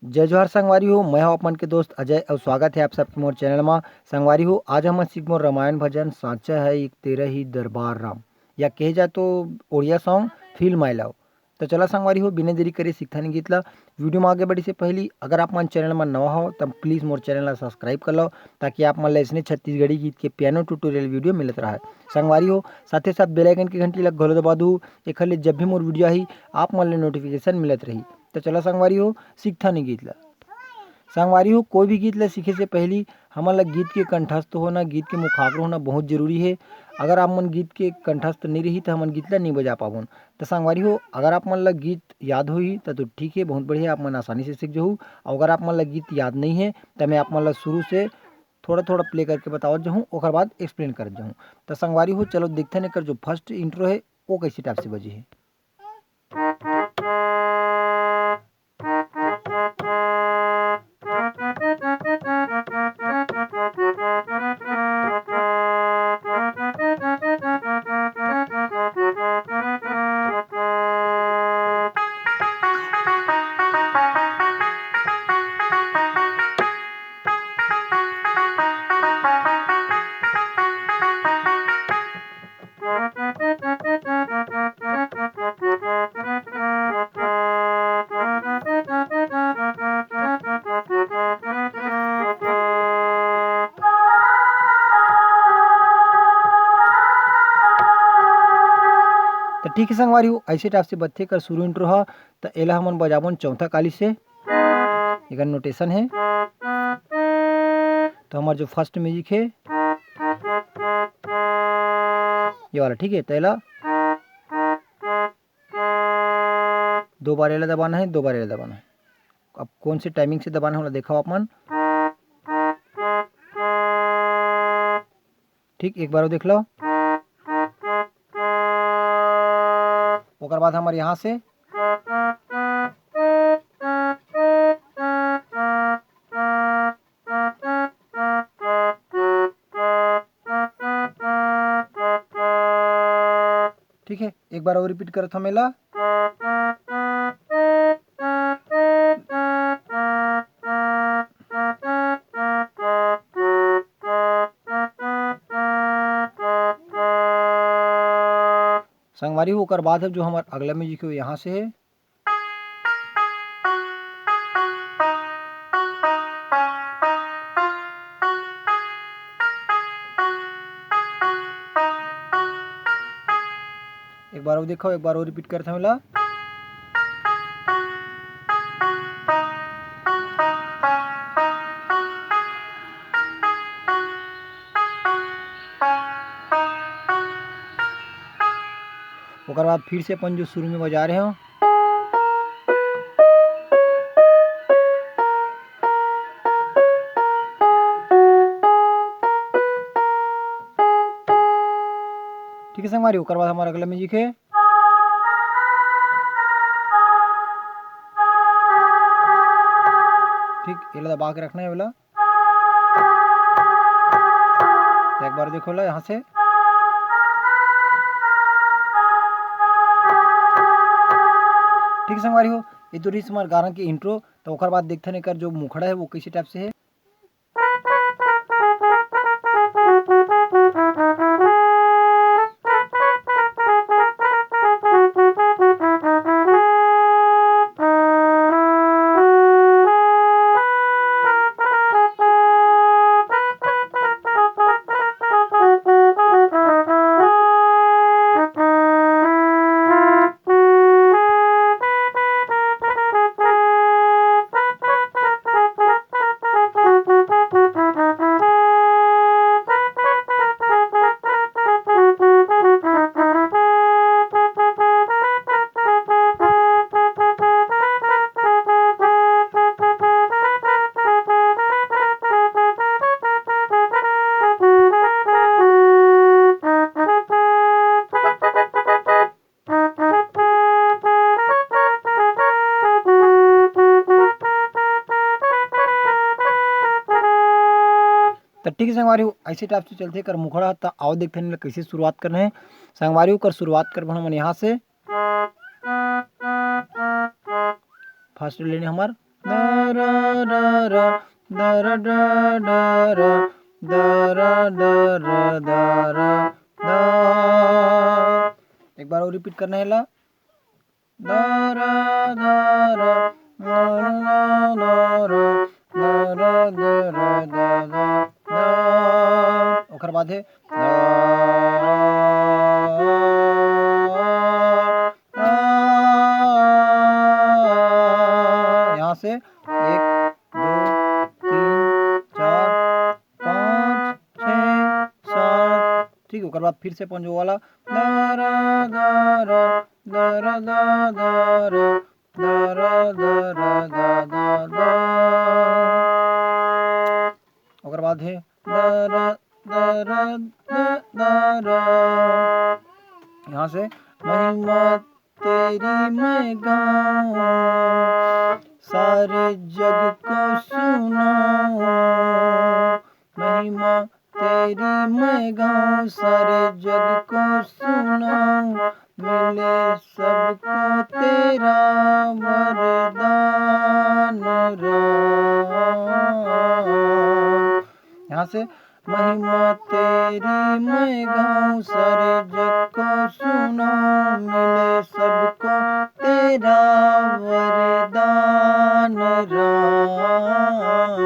जय जोहार संगवारी हो। मैं हूं अपन के दोस्त अजय और स्वागत है आप सबके मोर चैनल में। संगवारी हो, आज हम सीख मोर रामायण भजन साचा है एक तेरा ही दरबार राम, या कहे जाए तो Odia song film I love. तो चला संगवारी हो, बिना देरी करे सीखता नहीं गीत ला। वीडियो में आगे बढ़ी से पहले अगर आप मन चैनल में नवा हो तब प्लीज़ मोर चैनल ला सब्सक्राइब कर लो, ताकि आप मन ला इसने छत्तीसगढ़ी गीत के पियानो ट्यूटोरियल वीडियो मिलत रहा है। संगवारी हो, साथ ही साथ बेल आइकन की घंटी लग घलो दबा दू, एक ले जब भी मोर वीडियो आई आप मन ले नोटिफिकेशन मिलत रही। तो चलो संगवारी हो, सीखता नहीं गीत ला। संगवारी हो, कोई भी गीत ला सीखे से पहले हमन ला गीत के कंठस्थ होना, गीत के मुखाग्र होना बहुत जरूरी है। अगर आप मन गीत के कंठस्थ नहीं रही तो हमन गीत ला नहीं बजा पाबोन। तो संगवारी हो, अगर आप मन ला गीत याद होही तो ठीक है, बहुत बढ़िया, आप मन आसानी से सीख जाहू। और अगर आप मन ला गीत याद नहीं है तो मैं आप मन ला शुरू से थोड़ा थोड़ा प्ले करके बतावत जाहूँ, ओकर बाद एक्सप्लेन करत जाहूँ। तो संगवारी हो, चलो देखते नहीं कर जो फर्स्ट इंट्रो है वो कैसे टाइप से बजी है। तो ठीक है संगवारी हो, ऐसे टाइप से बत्थे कर शुरू इंट्रो है। तो एला हमन बजाबोन चौथा काली से, एक नोटेशन है। तो हमारा जो फर्स्ट म्यूजिक है ये वाला, ठीक है। तो एला दो बार एला दबाना है, दो बार एला दबाना है। अब कौन सी टाइमिंग से दबाना है देखा आप मन, ठीक। एक बार वो देख लो। ओकर बाद हमारे यहाँ से ठीक है, एक बार और रिपीट करत हम एला। संगवारी हो, ओकर बाद अब जो हमारा अगला म्यूजिक है यहाँ से है। एक बार और देखो, एक बार और रिपीट करते हैं एला। ओकर बाद फिर से अपन जो शुरू में बजा रहे हो, ठीक है संगवारी। ओकर बाद हमारा अगला म्यूजिक है। ठीक, एला दबा के रखना है वाला। तो एक बार देखो ला यहाँ से, ठीक है संगवारी हो। ये तो रही हमारे गाना की इंट्रो। तो ओकर बाद देखते नहीं कर जो मुखड़ा है वो किसी टाइप से है। तो ठीक है संगवारी हो, ऐसे टाइप से चलते कर मुखड़ा। तो आओ देखते हैं कैसे शुरुआत करना है। संगवारी हो, कर शुरुआत कर मन यहाँ से फर्स्ट लेने हमार रा रा रा दा रा डा डा रा दा रा डा रा दा रा दा। एक बार और रिपीट करना है ला दा रा दा रा दा रा दा रा दा रा दा रा दा दा दा। ओकर बाद है यहाँ से 1 2 3 4 5 6 7 ठीक है। ओकर बाद फिर से पंजो वाला दा रा दा रा दा रा दा दा रा दा रा दा रा दा दा दा। ओकर बाद है दा रा दा रा दा दा रा। यहाँ से महिमा तेरी मैं गाऊं सारे जग को सुनाऊं महिमा तेरी मैं गाऊं सारे जग को सुनाऊं मिले सबको तेरा वरदान राम। यहाँ से महिमा तेरी मैं गाऊं सारे जग को सुनाऊं मिले सबको तेरा वरदान राम।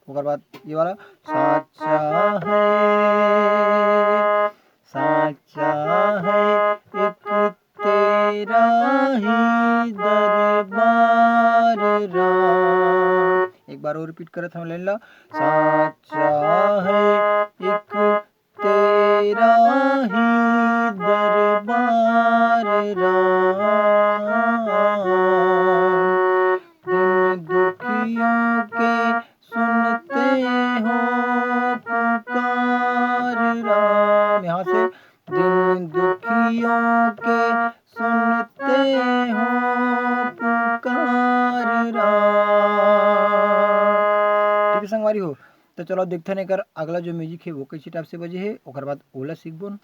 ओकर बाद ये वाला साचा है एक तेरा ही दरबार राम। एक बार और रिपीट करत हम ले ला साचा है एक तेरा ही दरबार राम। दिन दुखियों के सुनते हो पुकार राम। यहाँ से दिन दुखियों के सुनते हो पुकार राम। ठीक है संगवारी हो तो चलो देखते नहीं कर अगला जो म्यूजिक है वो कैसी टाइप से बजे है ओकर बाद ओला सीखबोन।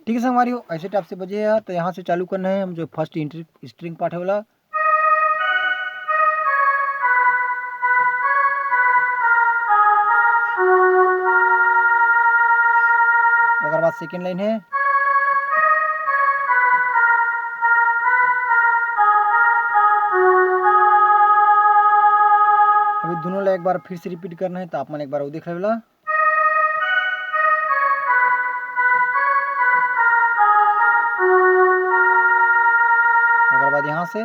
ठीक है संगवारी हो ऐसे टाइप से बजे है तो यहाँ से चालू करना है हम जो फर्स्ट स्ट्रिंग पार्ट है वाला। ओकर बाद सेकेंड लाइन है अभी दोनों ला एक बार फिर से रिपीट करना है तो आप मन एक बार वो देख लेला। ओकर बाद यहाँ से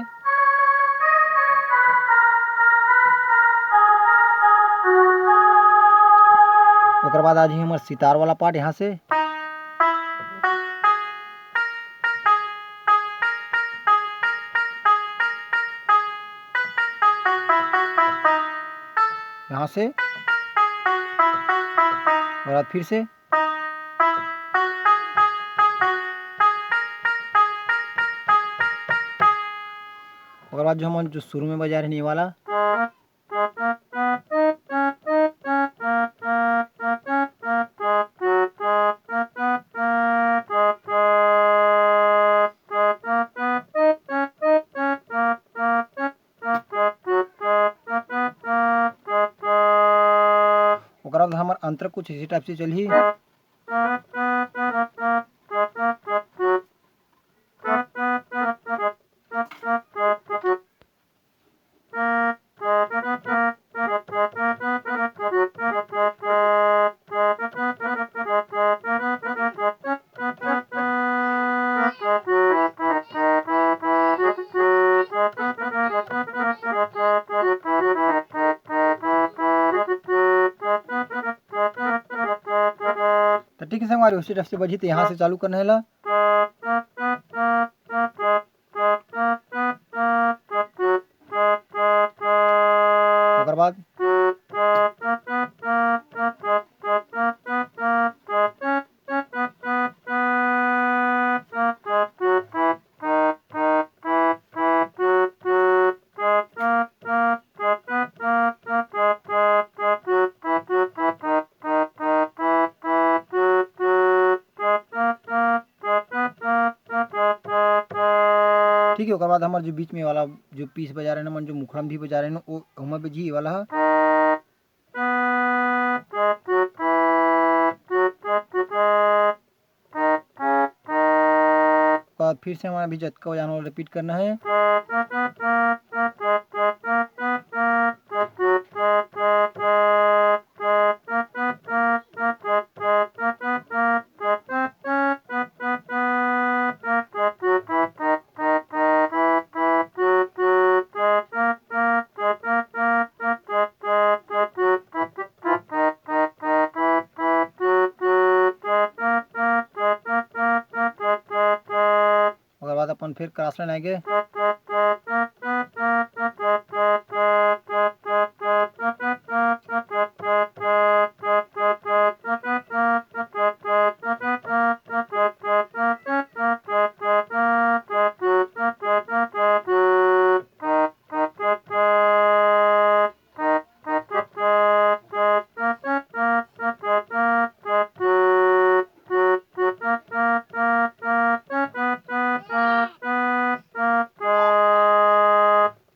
ओकर बाद आज ही हमार सितार वाला पार्ट यहाँ से यहाँ से और बाद फिर से ओकर बाद जो हम जो शुरू में बजा रहे हैं ये वाला ओकर बाद हमार अंतर कुछ इसी टाइप से चली। तो ठीक है संगवारी, उसी तरफ से बजी तो यहाँ से चालू करना है ला। ओकर बाद ठीक है, ओकर बाद हमार जो बीच में वाला जो पीस बजा रहे हैं मन, जो मुखड़म भी बजा रहे हैं वो हमें बजी वाला है। बाद फिर से हमारा भी झटका बजाना और रिपीट करना है। ओकर बाद अपन फिर क्रॉस लाइन आएंगे।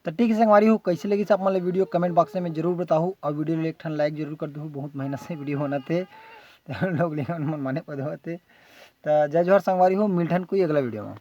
तो ठीक है संगवारी हो, कैसे लगी आप मतलब वीडियो कमेंट बॉक्स में जरूर बताओ, और वीडियो एक ठन लाइक जरूर कर दो। बहुत मेहनत से वीडियो होना थे तो लोग मन माने पद होते। तो जय जोहर संगवारी हो, मिलठन कोई अगला वीडियो में।